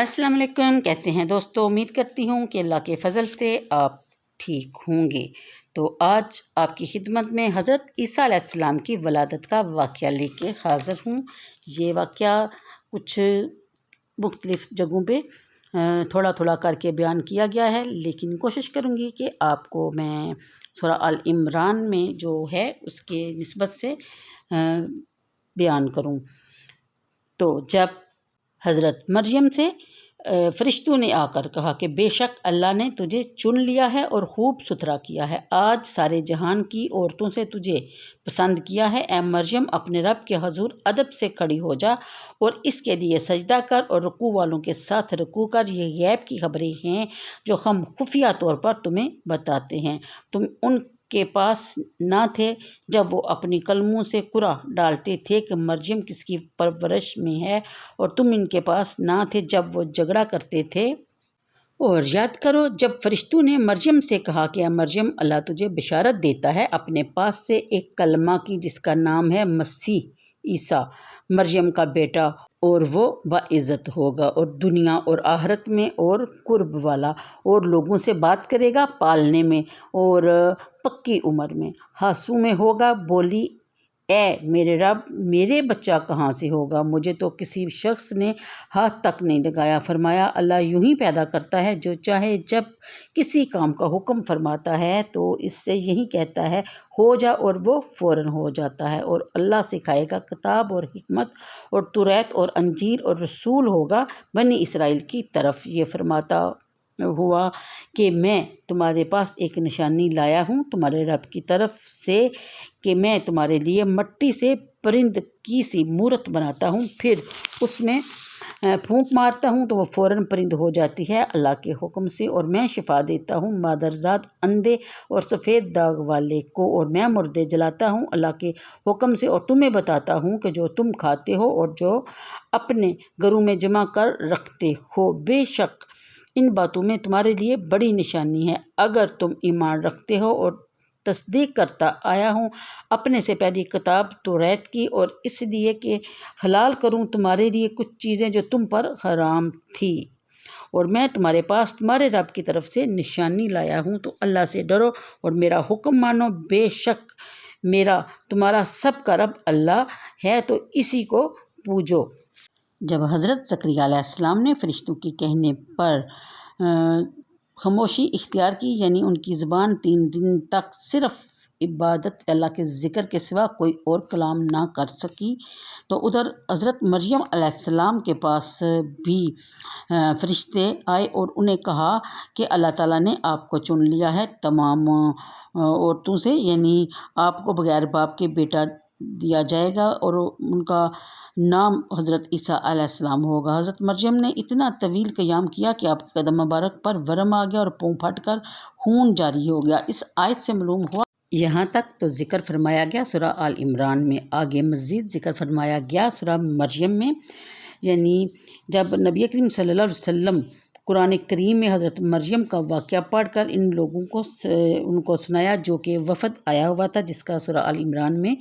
السلام علیکم، کیسے ہیں دوستو؟ امید کرتی ہوں کہ اللہ کے فضل سے آپ ٹھیک ہوں گے۔ تو آج آپ کی خدمت میں حضرت عیسیٰ علیہ السلام کی ولادت کا واقعہ لے کے حاضر ہوں۔ یہ واقعہ کچھ مختلف جگہوں پہ تھوڑا تھوڑا کر کے بیان کیا گیا ہے، لیکن کوشش کروں گی کہ آپ کو میں سورہ آل عمران میں جو ہے اس کے نسبت سے بیان کروں۔ تو جب حضرت مریم سے فرشتوں نے آ کر کہا کہ بے شک اللہ نے تجھے چن لیا ہے اور خوب ستھرا کیا ہے، آج سارے جہان کی عورتوں سے تجھے پسند کیا ہے، اے مریم اپنے رب کے حضور ادب سے کھڑی ہو جا اور اس کے لیے سجدہ کر اور رکوع والوں کے ساتھ رکوع کر۔ یہ غیب کی خبریں ہیں جو ہم خفیہ طور پر تمہیں بتاتے ہیں۔ تم ان کے پاس نہ تھے جب وہ اپنی قلموں سے قرعہ ڈالتے تھے کہ مریم کس کی پرورش میں ہے، اور تم ان کے پاس نہ تھے جب وہ جھگڑا کرتے تھے۔ اور یاد کرو جب فرشتوں نے مریم سے کہا کہ اے مریم اللہ تجھے بشارت دیتا ہے اپنے پاس سے ایک کلمہ کی جس کا نام ہے مسیح عیسیٰ، مریم کا بیٹا، اور وہ باعزت ہوگا اور دنیا اور آخرت میں اور قرب والا، اور لوگوں سے بات کرے گا پالنے میں اور پکی عمر میں۔ ہاسو میں ہوگا، بولی اے میرے رب میرے بچہ کہاں سے ہوگا، مجھے تو کسی شخص نے ہاتھ تک نہیں لگایا۔ فرمایا اللہ یوں ہی پیدا کرتا ہے جو چاہے، جب کسی کام کا حکم فرماتا ہے تو اس سے یہی کہتا ہے ہو جا اور وہ فوراً ہو جاتا ہے۔ اور اللہ سکھائے گا کتاب اور حکمت اور توریت اور انجیل، اور رسول ہوگا بنی اسرائیل کی طرف، یہ فرماتا ہوا کہ میں تمہارے پاس ایک نشانی لایا ہوں تمہارے رب کی طرف سے، کہ میں تمہارے لیے مٹی سے پرند کی سی مورت بناتا ہوں، پھر اس میں پھونک مارتا ہوں تو وہ فوراً پرند ہو جاتی ہے اللہ کے حکم سے، اور میں شفا دیتا ہوں مادرزاد اندھے اور سفید داغ والے کو، اور میں مردے جلاتا ہوں اللہ کے حکم سے، اور تمہیں بتاتا ہوں کہ جو تم کھاتے ہو اور جو اپنے گھروں میں جمع کر رکھتے ہو، بے شک ان باتوں میں تمہارے لیے بڑی نشانی ہے، اگر تم ایمان رکھتے ہو۔ اور تصدیق کرتا آیا ہوں اپنے سے پہلی کتاب توریت کی، اور اس لیے کہ حلال کروں تمہارے لیے کچھ چیزیں جو تم پر حرام تھی، اور میں تمہارے پاس تمہارے رب کی طرف سے نشانی لایا ہوں، تو اللہ سے ڈرو اور میرا حکم مانو، بے شک میرا تمہارا سب کا رب اللہ ہے، تو اسی کو پوجو۔ جب حضرت زکریا علیہ السلام نے فرشتوں کے کہنے پر خاموشی اختیار کی، یعنی ان کی زبان 3 دن تک صرف عبادت اللہ کے ذکر کے سوا کوئی اور کلام نہ کر سکی، تو ادھر حضرت مریم علیہ السلام کے پاس بھی فرشتے آئے اور انہیں کہا کہ اللہ تعالیٰ نے آپ کو چن لیا ہے تمام عورتوں سے، یعنی آپ کو بغیر باپ کے بیٹا دیا جائے گا، اور ان کا نام حضرت عیسیٰ علیہ السلام ہوگا۔ حضرت مریم نے اتنا طویل قیام کیا کہ آپ کے قدم مبارک پر ورم آ گیا اور پاؤں پھٹ کر خون جاری ہو گیا۔ اس آیت سے معلوم ہوا یہاں تک تو ذکر فرمایا گیا سورہ آل عمران میں، آگے مزید ذکر فرمایا گیا سورہ مریم میں، یعنی جب نبی کریم صلی اللہ علیہ وسلم قرآن کریم میں حضرت مریم کا واقعہ پڑھ کر ان کو سنایا جو کہ وفد آیا ہوا تھا، جس کا سورہ آل عمران میں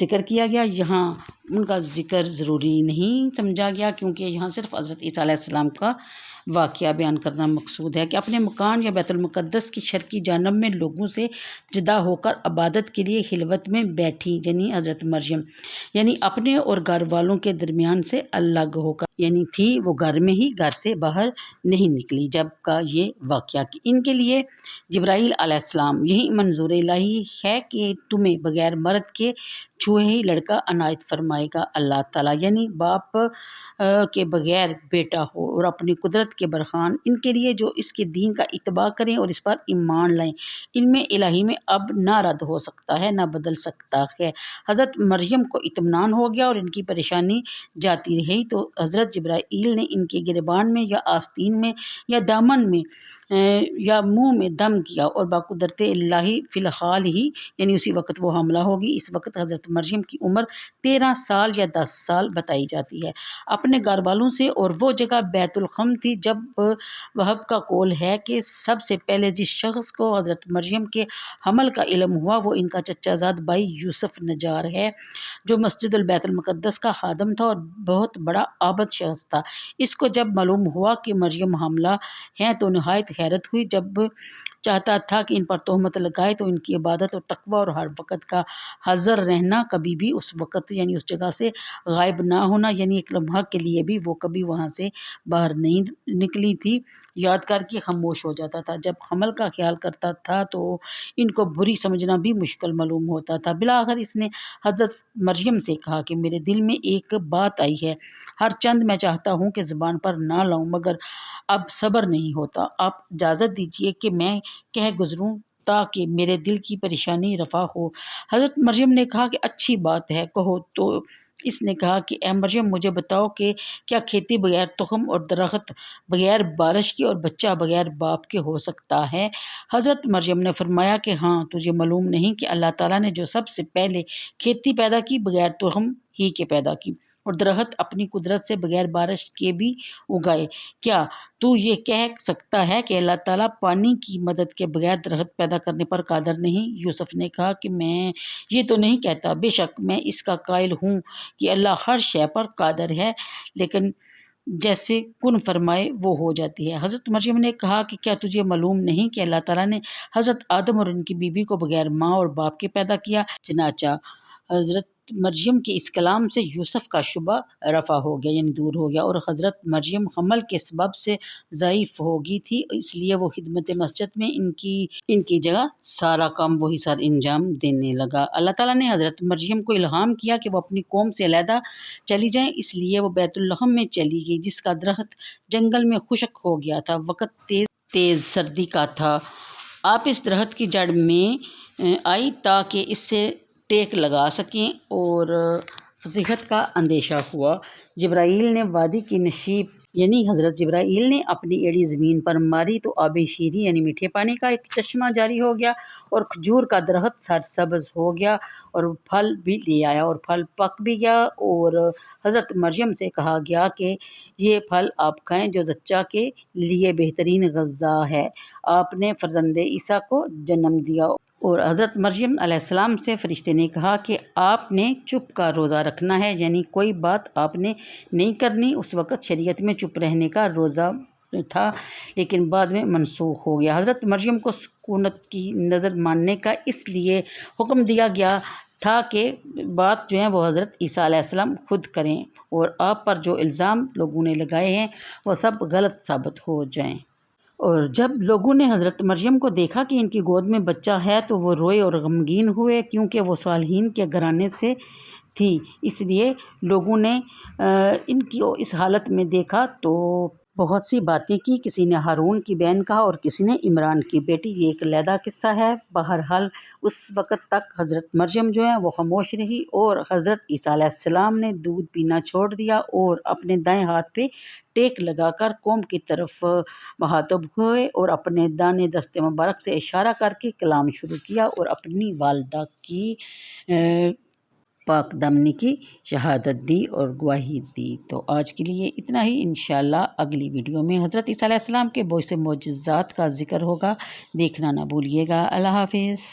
ذکر کیا گیا، یہاں ان کا ذکر ضروری نہیں سمجھا گیا، کیونکہ یہاں صرف حضرت عیسیٰ علیہ السلام کا واقعہ بیان کرنا مقصود ہے کہ اپنے مکان یا بیت المقدس کی شرقی جانب میں لوگوں سے جدا ہو کر عبادت کے لیے خلوت میں بیٹھی، یعنی حضرت مریم، یعنی اپنے اور گھر والوں کے درمیان سے الگ ہو کر، یعنی تھی وہ گھر میں ہی، گھر سے باہر نہیں نکلی جب کا یہ واقعہ، کہ ان کے لیے جبرائیل علیہ السلام یہی منظور الہی ہے کہ تمہیں بغیر مرد کے چھوئے ہی لڑکا عنایت فرمائے گا اللہ تعالیٰ، یعنی باپ کے بغیر بیٹا ہو، اور اپنی قدرت کے برہان ان کے لیے جو اس کے دین کا اتباع کریں اور اس پر ایمان لائیں، علم الہی میں اب نہ رد ہو سکتا ہے نہ بدل سکتا ہے۔ حضرت مریم کو اطمینان ہو گیا اور ان کی پریشانی جاتی رہی، تو حضرت جبرائیل نے ان کے گریبان میں یا آستین میں یا دامن میں یا منہ میں دم کیا، اور بقدرت الہی فی الحال ہی، یعنی اسی وقت وہ حاملہ ہوگی۔ اس وقت حضرت مریم کی عمر 13 سال یا 10 سال بتائی جاتی ہے، اپنے گھر والوں سے، اور وہ جگہ بیت الخم تھی۔ جب وہب کا قول ہے کہ سب سے پہلے جس شخص کو حضرت مریم کے حمل کا علم ہوا وہ ان کا چچا زاد بھائی یوسف نجار ہے، جو مسجد البیت المقدس کا خادم تھا اور بہت بڑا عابد شخص تھا۔ اس کو جب معلوم ہوا کہ مریم حاملہ ہیں تو نہایت حیرت ہوئی۔ جب چاہتا تھا کہ ان پر تہمت لگائے تو ان کی عبادت اور تقوی اور ہر وقت کا حاضر رہنا، کبھی بھی اس وقت یعنی اس جگہ سے غائب نہ ہونا، یعنی ایک لمحہ کے لیے بھی وہ کبھی وہاں سے باہر نہیں نکلی تھی، یاد کر کے خاموش ہو جاتا تھا۔ جب حمل کا خیال کرتا تھا تو ان کو بری سمجھنا بھی مشکل معلوم ہوتا تھا۔ بالآخر اس نے حضرت مریم سے کہا کہ میرے دل میں ایک بات آئی ہے، ہر چند میں چاہتا ہوں کہ زبان پر نہ لاؤں، مگر اب صبر نہیں ہوتا۔ آپ اجازت دیجیے کہ میں کہہ گزروں تاکہ میرے دل کی پریشانی رفع ہو۔ حضرت مریم نے کہا کہ اچھی بات ہے، کہو۔ تو اس نے کہا کہ اے مریم، مجھے بتاؤ کہ کیا کھیتی بغیر تخم اور درخت بغیر بارش کی اور بچہ بغیر باپ کے ہو سکتا ہے؟ حضرت مریم نے فرمایا کہ ہاں، تجھے معلوم نہیں کہ اللہ تعالیٰ نے جو سب سے پہلے کھیتی پیدا کی بغیر تخم ہی کے پیدا کی، اور درخت اپنی قدرت سے بغیر بارش کے بھی اگائے؟ کیا تو یہ کہہ سکتا ہے کہ اللہ تعالیٰ پانی کی مدد کے بغیر درخت پیدا کرنے پر قادر نہیں؟ یوسف نے کہا کہ میں یہ تو نہیں کہتا، بے شک میں اس کا قائل ہوں کہ اللہ ہر شے پر قادر ہے، لیکن جیسے کن فرمائے وہ ہو جاتی ہے۔ حضرت مریم نے کہا کہ کیا تجھے معلوم نہیں کہ اللہ تعالیٰ نے حضرت آدم اور ان کی بیوی کو بغیر ماں اور باپ کے پیدا کیا؟ چنانچہ حضرت مریم کے اس کلام سے یوسف کا شبہ رفع ہو گیا، یعنی دور ہو گیا، اور حضرت مریم حمل کے سبب سے ضعیف ہو گئی تھی، اس لیے وہ خدمت مسجد میں ان کی جگہ سارا کام وہی سر انجام دینے لگا۔ اللہ تعالیٰ نے حضرت مریم کو الہام کیا کہ وہ اپنی قوم سے علیحدہ چلی جائیں، اس لیے وہ بیت اللحم میں چلی گئی، جس کا درخت جنگل میں خشک ہو گیا تھا، وقت تیز سردی کا تھا۔ آپ اس درخت کی جڑ میں آئی تاکہ اس سے ٹیک لگا سکیں، اور فصیحت کا اندیشہ ہوا۔ جبرائیل نے وادی کی نشیب یعنی حضرت جبرائیل نے اپنی ایڑی زمین پر ماری تو آب شیریں یعنی میٹھے پانی کا ایک چشمہ جاری ہو گیا، اور کھجور کا درخت سرسبز ہو گیا اور پھل بھی لے آیا، اور پھل پک بھی گیا، اور حضرت مریم سے کہا گیا کہ یہ پھل آپ کھائیں جو زچہ کے لیے بہترین غذا ہے۔ آپ نے فرزند عیسیٰ کو جنم دیا، اور حضرت مریم علیہ السلام سے فرشتے نے کہا کہ آپ نے چپ کا روزہ رکھنا ہے، یعنی کوئی بات آپ نے نہیں کرنی۔ اس وقت شریعت میں چپ رہنے کا روزہ تھا، لیکن بعد میں منسوخ ہو گیا۔ حضرت مریم کو سکونت کی نظر ماننے کا اس لیے حکم دیا گیا تھا کہ بات جو ہے وہ حضرت عیسیٰ علیہ السلام خود کریں، اور آپ پر جو الزام لوگوں نے لگائے ہیں وہ سب غلط ثابت ہو جائیں۔ اور جب لوگوں نے حضرت مریم کو دیکھا کہ ان کی گود میں بچہ ہے تو وہ روئے اور غمگین ہوئے، کیونکہ وہ صالحین کے گھرانے سے تھی، اس لیے لوگوں نے ان کی اس حالت میں دیکھا تو بہت سی باتیں کی۔ کسی نے ہارون کی بہن کہا اور کسی نے عمران کی بیٹی، یہ ایک علیحدہ قصہ ہے۔ بہرحال اس وقت تک حضرت مریم جو ہے وہ خاموش رہی، اور حضرت عیسیٰ علیہ السلام نے دودھ پینا چھوڑ دیا اور اپنے دائیں ہاتھ پہ ٹیک لگا کر قوم کی طرف مخاطب ہوئے، اور اپنے دانے دست مبارک سے اشارہ کر کے کلام شروع کیا اور اپنی والدہ کی پاک دامنی کی شہادت دی اور گواہی دی۔ تو آج کے لیے اتنا ہی، انشاءاللہ اگلی ویڈیو میں حضرت عیسیٰ علیہ السلام کے بہت سے معجزات کا ذکر ہوگا، دیکھنا نہ بھولیے گا۔ اللہ حافظ۔